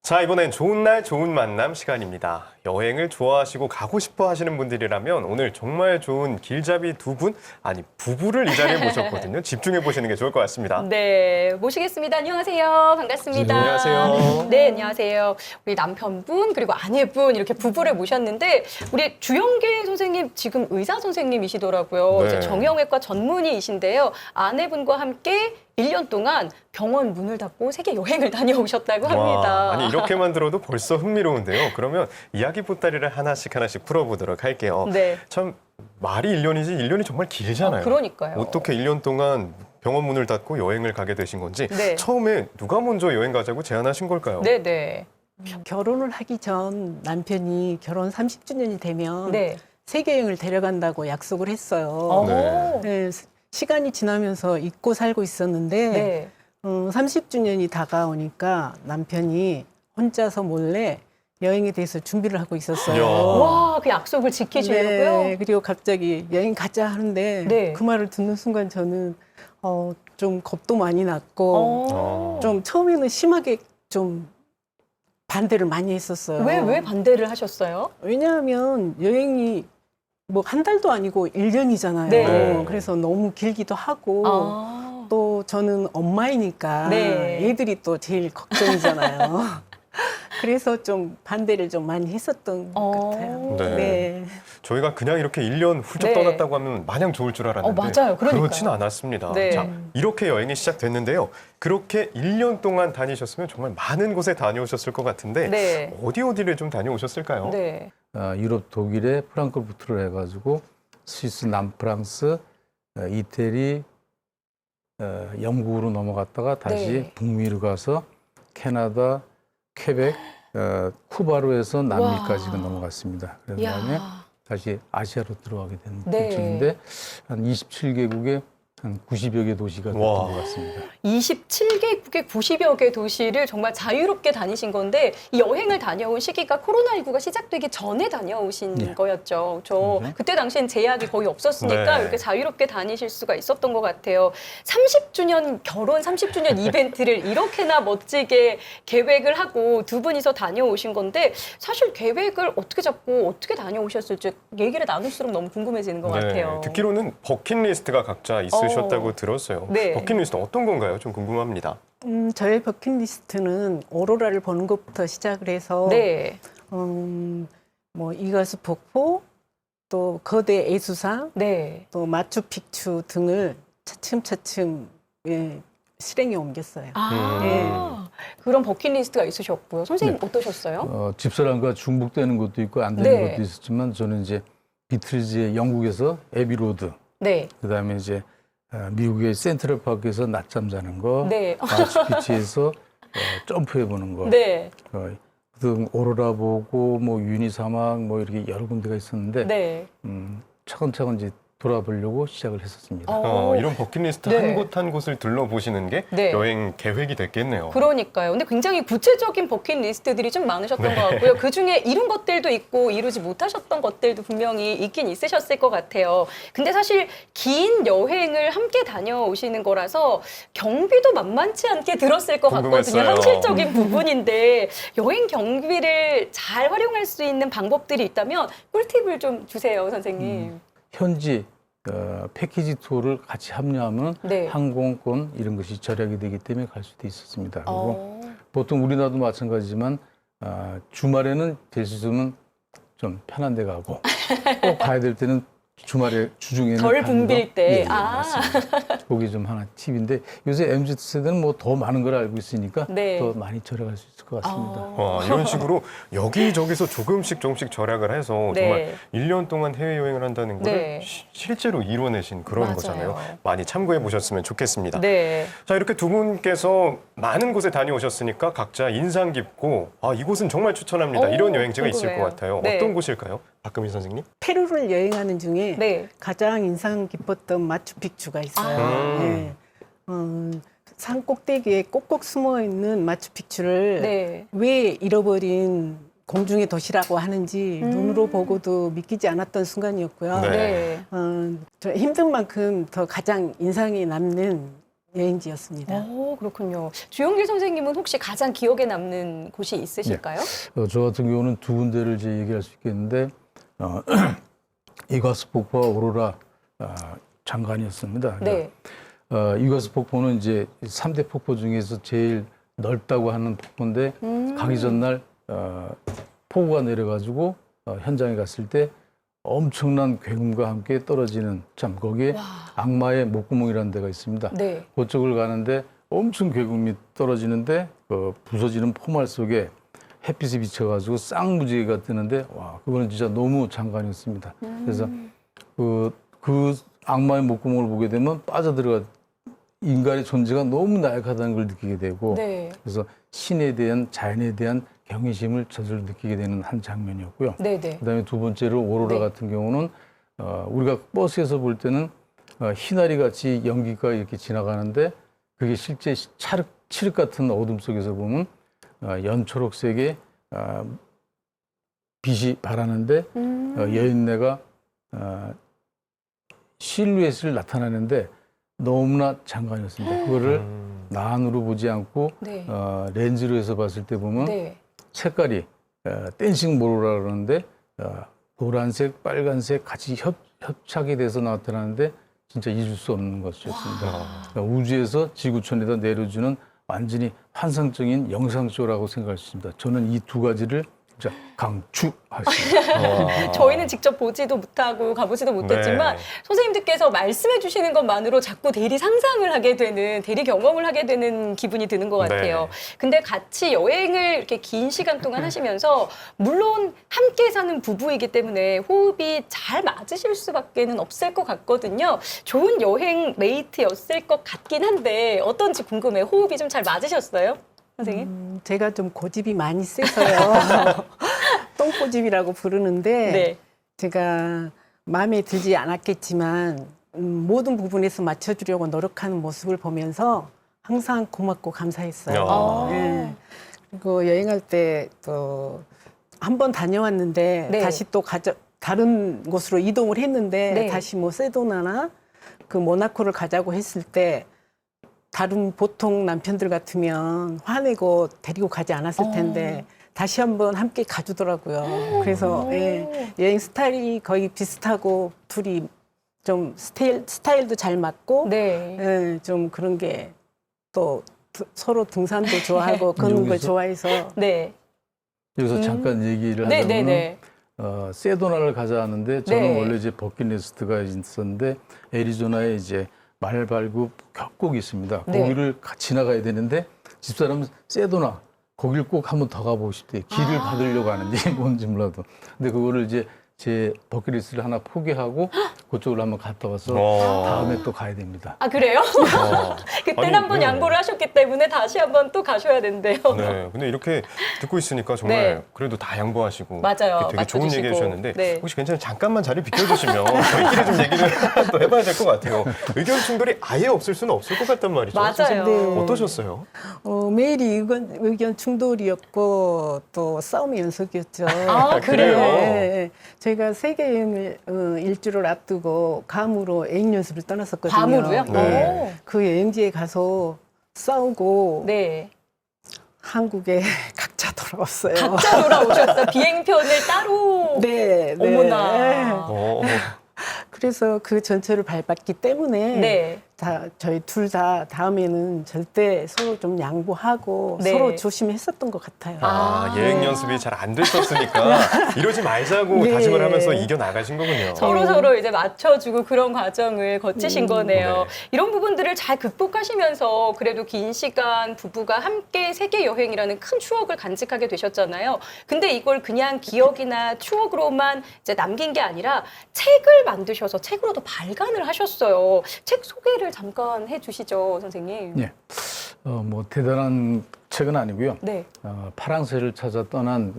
자, 이번엔 좋은 날 좋은 만남 시간입니다. 여행을 좋아하시고 가고 싶어 하시는 분들이라면 오늘 정말 좋은 길잡이 두 분, 아니 부부를 이 자리에 모셨거든요. 집중해 보시는 게 좋을 것 같습니다. 네, 모시겠습니다. 안녕하세요. 반갑습니다. 네, 안녕하세요. 네, 안녕하세요. 우리 남편분 그리고 아내분 이렇게 부부를 모셨는데 우리 주영길 선생님 지금 의사 선생님이시더라고요. 네. 이제 정형외과 전문의이신데요. 아내분과 함께 1년 동안 병원 문을 닫고 세계 여행을 다녀오셨다고 합니다. 와, 아니 이렇게만 들어도 벌써 흥미로운데요. 그러면 이야기 보따리를 하나씩 풀어보도록 할게요. 네. 참 말이 1년이지 1년이 정말 길잖아요. 그러니까요. 어떻게 1년 동안 병원 문을 닫고 여행을 가게 되신 건지 네. 처음에 누가 먼저 여행 가자고 제안하신 걸까요? 네, 네. 결혼을 하기 전 남편이 결혼 30주년이 되면 네. 세계 여행을 데려간다고 약속을 했어요. 어. 네, 시간이 지나면서 잊고 살고 있었는데 네. 30주년이 다가오니까 남편이 혼자서 몰래 여행에 대해서 준비를 하고 있었어요. 이야. 와, 그 약속을 지키시려고요? 네, 그리고 갑자기 여행 가자 하는데 네. 그 말을 듣는 순간 저는 좀 겁도 많이 났고 어. 좀 처음에는 심하게 좀 반대를 많이 했었어요. 왜 반대를 하셨어요? 왜냐하면 여행이 뭐 한 달도 아니고 1년이잖아요. 네. 그래서 너무 길기도 하고 아. 또 저는 엄마이니까 네. 애들이 또 제일 걱정이잖아요. 그래서 좀 반대를 좀 많이 했었던 것 같아요. 네. 네. 저희가 그냥 이렇게 1년 훌쩍 네. 떠났다고 하면 마냥 좋을 줄 알았는데 맞아요. 그러니까요. 그렇진 않았습니다. 네. 자, 이렇게 여행이 시작됐는데요. 그렇게 1년 동안 다니셨으면 정말 많은 곳에 다녀오셨을 것 같은데 네. 어디를 좀 다녀오셨을까요? 네. 유럽 독일에 프랑크푸르트를 해가지고 스위스 남프랑스, 이태리, 영국으로 넘어갔다가 다시 네. 북미로 가서 캐나다, 퀘벡, 쿠바로 해서 남미까지 와. 넘어갔습니다. 그런 다음에 이야. 다시 아시아로 들어가게 된 네. 일정인데 한 27개국에 한 90여 개 도시가 됐던 와. 것 같습니다. 27개국의 90여 개 도시를 정말 자유롭게 다니신 건데 이 여행을 다녀온 시기가 코로나19가 시작되기 전에 다녀오신 네. 거였죠. 네. 그때 당시엔 제약이 거의 없었으니까 네. 이렇게 자유롭게 다니실 수가 있었던 것 같아요. 30주년 결혼 30주년 이벤트를 이렇게나 멋지게 계획을 하고 두 분이서 다녀오신 건데 사실 계획을 어떻게 잡고 어떻게 다녀오셨을지 얘기를 나눌수록 너무 궁금해지는 것 같아요. 듣기로는 버킷리스트가 각자 있으셨다고 들었어요. 네. 버킷리스트 어떤 건가요? 좀 궁금합니다. 저의 버킷리스트는 오로라를 보는 것부터 시작을 해서 네. 뭐 이가수 폭포, 또 거대 애수상, 네. 또 마추픽추 등을 차츰차츰 실행에 옮겼어요. 아, 그런 버킷리스트가 있으셨고요. 선생님 어떠셨어요? 집사람과 중복되는 것도 있고 안 되는 네. 것도 있었지만 저는 이제 비틀즈의 영국에서 에비로드, 네. 그다음에 이제 미국의 센트럴파크에서 낮잠 자는 거, 네. 마추픽추에서 점프해 보는 거, 네. 등 오로라 보고 뭐 유니 사막 뭐 이렇게 여러 군데가 있었는데 네. 차근차근 이제 돌아보려고 시작을 했었습니다. 이런 버킷리스트 네. 한 곳 한 곳을 둘러보시는 게 네. 여행 계획이 됐겠네요. 그러니까요. 근데 굉장히 구체적인 버킷리스트들이 좀 많으셨던 것 같고요. 그중에 이룬 것들도 있고 이루지 못하셨던 것들도 분명히 있긴 있으셨을 것 같아요. 근데 사실 긴 여행을 함께 다녀오시는 거라서 경비도 만만치 않게 들었을 것 같거든요. 궁금했어요. 현실적인 부분인데 여행 경비를 잘 활용할 수 있는 방법들이 있다면 꿀팁을 좀 주세요, 선생님. 현지 패키지 투어를 같이 합류하면 네. 항공권 이런 것이 절약이 되기 때문에 갈 수도 있었습니다. 그리고 어. 보통 우리나라도 마찬가지지만 주말에는 될 수 있으면 좀 편한 데 가고 꼭 가야 될 때는 주말에 주중에는 덜 가는 붐빌 거. 때. 예, 맞습니다. 그게 좀 하나 팁인데 요새 MZ 세대는 뭐 더 많은 걸 알고 있으니까 네. 더 많이 절약할 수 있을 것 같습니다. 와, 이런 식으로 여기저기서 조금씩 절약을 해서 네. 정말 1년 동안 해외여행을 한다는 거를 네. 실제로 이뤄내신 그런 맞아요. 거잖아요. 많이 참고해 보셨으면 좋겠습니다. 네. 자, 이렇게 두 분께서 많은 곳에 다녀오셨으니까 각자 인상 깊고 이곳은 정말 추천합니다. 이런 여행지가 있을 궁금해요. 것 같아요. 네. 어떤 곳일까요? 박금희 선생님? 페루를 여행하는 중에 네. 가장 인상 깊었던 마추픽추가 있어요. 아. 네. 산 꼭대기에 꼭꼭 숨어 있는 마추픽추를 네. 왜 잃어버린 공중의 도시라고 하는지 눈으로 보고도 믿기지 않았던 순간이었고요. 네. 네. 저 힘든 만큼 더 가장 인상이 남는 여행지였습니다. 그렇군요. 주영길 선생님은 혹시 가장 기억에 남는 곳이 있으실까요? 저 같은 경우는 두 군데를 이제 얘기할 수 있겠는데 이과수 폭포와 오로라 장관이었습니다. 네. 이과수 폭포는 이제 3대 폭포 중에서 제일 넓다고 하는 폭포인데 가기 전날 폭우가 내려가지고 현장에 갔을 때 엄청난 굉음과 함께 떨어지는 참 거기에 악마의 목구멍이라는 데가 있습니다. 네. 그쪽을 가는데 엄청 굉음이 떨어지는데 그 부서지는 포말 속에 햇빛이 비쳐가지고 쌍무지개가 뜨는데 와 그거는 진짜 너무 장관이었습니다. 그래서 그 악마의 목구멍을 보게 되면 빠져들어가 인간의 존재가 너무 나약하다는 걸 느끼게 되고 네. 그래서 신에 대한 자연에 대한 경외심을 저절로 느끼게 되는 한 장면이었고요. 네, 네. 그다음에 두 번째로 오로라 네. 같은 경우는 우리가 버스에서 볼 때는 희나리 같이 연기가 이렇게 지나가는데 그게 실제 칠흑 같은 어둠 속에서 보면 연초록색의 빛이 바라는데 여인네가 실루엣을 나타내는데 너무나 장관이었습니다. 그거를 난으로 보지 않고 네. 렌즈로 해서 봤을 때 보면 네. 색깔이 댄싱 모로라 그러는데 노란색, 빨간색 같이 협착이 돼서 나타나는데 진짜 잊을 수 없는 것이었습니다. 그러니까 우주에서 지구촌에다 내려주는 완전히 환상적인 영상쇼라고 생각할 수 있습니다. 저는 이 두 가지를 진짜 강추하겠습니다. 저희는 직접 보지도 못하고 가보지도 못했지만 네. 선생님들께서 말씀해 주시는 것만으로 자꾸 대리 상상을 하게 되는, 대리 경험을 하게 되는 기분이 드는 것 같아요. 네. 근데 같이 여행을 이렇게 긴 시간 동안 하시면서 물론 함께 사는 부부이기 때문에 호흡이 잘 맞으실 수밖에는 없을 것 같거든요. 좋은 여행 메이트였을 것 같긴 한데 어떤지 궁금해요. 호흡이 좀 잘 맞으셨어요? 선생님? 제가 좀 고집이 많이 세서요. 똥고집이라고 부르는데 네. 제가 마음에 들지 않았겠지만 모든 부분에서 맞춰주려고 노력하는 모습을 보면서 항상 고맙고 감사했어요. 네. 그리고 여행할 때 또 한 번 다녀왔는데 네. 다시 또 다른 곳으로 이동을 했는데 네. 다시 뭐 세도나나 그 모나코를 가자고 했을 때 다른 보통 남편들 같으면 화내고 데리고 가지 않았을 텐데 다시 한번 함께 가주더라고요. 그래서 예, 여행 스타일이 거의 비슷하고 둘이 좀 스타일도 잘 맞고 네. 예, 좀 그런 게 또 서로 등산도 좋아하고 걷는 걸 여기서? 좋아해서 네. 여기서 잠깐 얘기를 네, 하자면 네, 네. 세도나를 가자 하는데 저는 네. 원래 이제 버킷리스트가 있었는데 애리조나에 이제 말발굽 협곡이 있습니다. 네. 거기를 지나가야 되는데 집사람은 세도나 거길 꼭 한번 더 가보고 싶대. 길을 받으려고 하는지 뭔지 몰라도. 근데 그거를 이제 제 버킷리스트를 하나 포기하고 그쪽으로 한번 갔다 와서 다음에 또 가야 됩니다. 아, 그래요? 그때는 아니, 한번 네. 양보를 하셨기 때문에 다시 한번 또 가셔야 된대요. 네, 근데 이렇게 듣고 있으니까 정말 네. 그래도 다 양보하시고 맞아요. 되게 좋은 맞춰주시고. 얘기 해주셨는데 네. 혹시 괜찮으면 잠깐만 자리 비켜주시면 저희끼리 좀 얘기를 또 해봐야 될 것 같아요. 의견 충돌이 아예 없을 수는 없을 것 같단 말이죠. 맞아요. 네. 어떠셨어요? 매일이 의견 충돌이었고 또 싸움의 연속이었죠. 아, 그래요? 네, 저희가 세계 여행을 일주를 앞두고 괌으로 여행 연수를 떠났었거든요. 괌으로요? 네. 그 여행지에 가서 싸우고 네. 한국에 각자 돌아왔어요. 각자 돌아오셨어요. 비행편을 따로. 네, 네. 어머나. 그래서 그 전철을 밟았기 때문에 네. 저희 둘 다 다음에는 절대 서로 좀 양보하고 네. 서로 조심했었던 것 같아요. 여행 연습이 잘 안 됐었으니까 이러지 말자고 네. 다짐을 하면서 이겨 나가신 거군요. 서로 이제 맞춰주고 그런 과정을 거치신 거네요. 네. 이런 부분들을 잘 극복하시면서 그래도 긴 시간 부부가 함께 세계 여행이라는 큰 추억을 간직하게 되셨잖아요. 근데 이걸 그냥 기억이나 추억으로만 이제 남긴 게 아니라 책을 만드셔서 책으로도 발간을 하셨어요. 책 소개를 잠깐 해주시죠, 선생님. 예. 뭐 대단한 책은 아니고요. 네. 파랑새를 찾아 떠난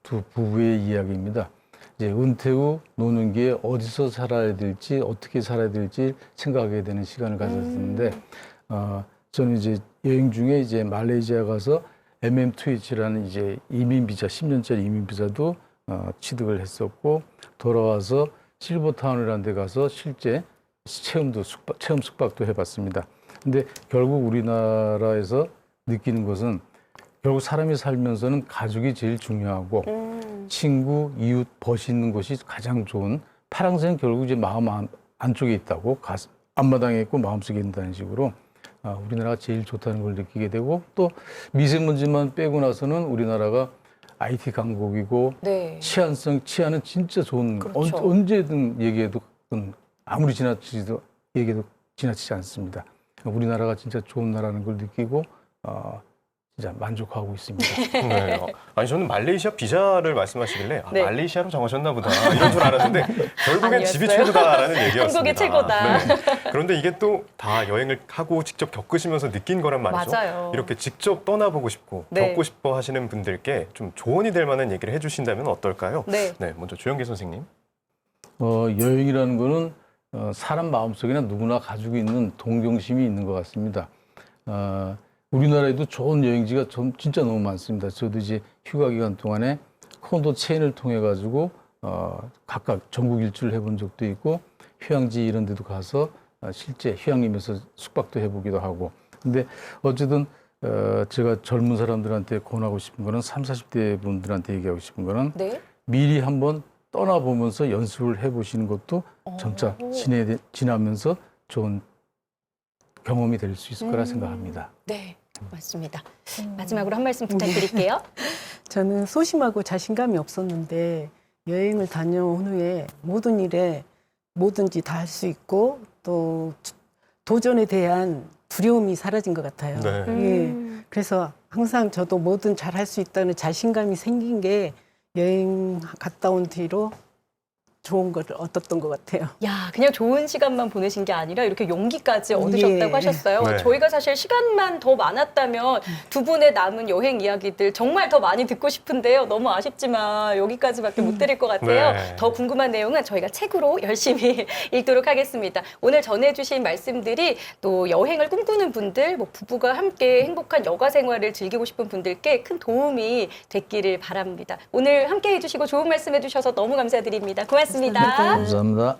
두 부부의 이야기입니다. 이제 은퇴 후 노년기에 어디서 살아야 될지 어떻게 살아야 될지 생각하게 되는 시간을 가졌었는데 저는 이제 여행 중에 이제 말레이시아 가서 MM2H라는 이제 이민 비자 10년짜리 이민 비자도 취득을 했었고 돌아와서 실버타운이라는 데 가서 실제 체험 숙박도 해봤습니다. 근데 결국 우리나라에서 느끼는 것은 결국 사람이 살면서는 가족이 제일 중요하고 친구, 이웃, 벗이 있는 것이 가장 좋은 파랑새는 결국 이제 마음 안쪽에 있다고 앞마당에 있고 마음속에 있다는 식으로 우리나라가 제일 좋다는 걸 느끼게 되고 또 미세먼지만 빼고 나서는 우리나라가 IT 강국이고 네. 치안은 진짜 좋은 그렇죠. 언제든 얘기해도 그건 아무리 얘기해도 지나치지 않습니다. 우리나라가 진짜 좋은 나라는 걸 느끼고 진짜 만족하고 있습니다. 네. 아니 저는 말레이시아 비자를 말씀하시길래 네. 말레이시아로 정하셨나 보다 이런 줄 알았는데 결국엔 집이 아니었어요. 최고다라는 얘기였습니다. 한국이 최고다. 네. 그런데 이게 또 다 여행을 하고 직접 겪으시면서 느낀 거란 말이죠. 맞아요. 이렇게 직접 떠나보고 싶고 네. 겪고 싶어 하시는 분들께 좀 조언이 될 만한 얘기를 해주신다면 어떨까요? 네. 네, 먼저 주영기 선생님. 여행이라는 거는 사람 마음속에나 누구나 가지고 있는 동경심이 있는 것 같습니다. 우리나라에도 좋은 여행지가 진짜 너무 많습니다. 저도 이제 휴가 기간 동안에 콘도 체인을 통해 가지고 각각 전국 일주를 해본 적도 있고 휴양지 이런 데도 가서 실제 휴양림에서 숙박도 해보기도 하고. 근데 어쨌든 제가 젊은 사람들한테 권하고 싶은 거는 30, 40대 분들한테 얘기하고 싶은 거는 네. 미리 한번 떠나보면서 연습을 해보시는 것도 점차 지나면서 좋은 경험이 될 수 있을 거라 생각합니다. 네, 맞습니다. 마지막으로 한 말씀 부탁드릴게요. 저는 소심하고 자신감이 없었는데 여행을 다녀온 후에 모든 일에 뭐든지 다 할 수 있고 또 도전에 대한 두려움이 사라진 것 같아요. 네. 예. 그래서 항상 저도 뭐든 잘 할 수 있다는 자신감이 생긴 게 여행 갔다 온 뒤로 좋은 걸 얻었던 것 같아요. 야, 그냥 좋은 시간만 보내신 게 아니라 이렇게 용기까지 얻으셨다고 예. 하셨어요. 네. 저희가 사실 시간만 더 많았다면 두 분의 남은 여행 이야기들 정말 더 많이 듣고 싶은데요. 너무 아쉽지만 여기까지밖에 못 드릴 것 같아요. 네. 더 궁금한 내용은 저희가 책으로 열심히 읽도록 하겠습니다. 오늘 전해주신 말씀들이 또 여행을 꿈꾸는 분들, 뭐 부부가 함께 행복한 여가 생활을 즐기고 싶은 분들께 큰 도움이 됐기를 바랍니다. 오늘 함께 해주시고 좋은 말씀 해주셔서 너무 감사드립니다. 고맙습니다. 감사합니다.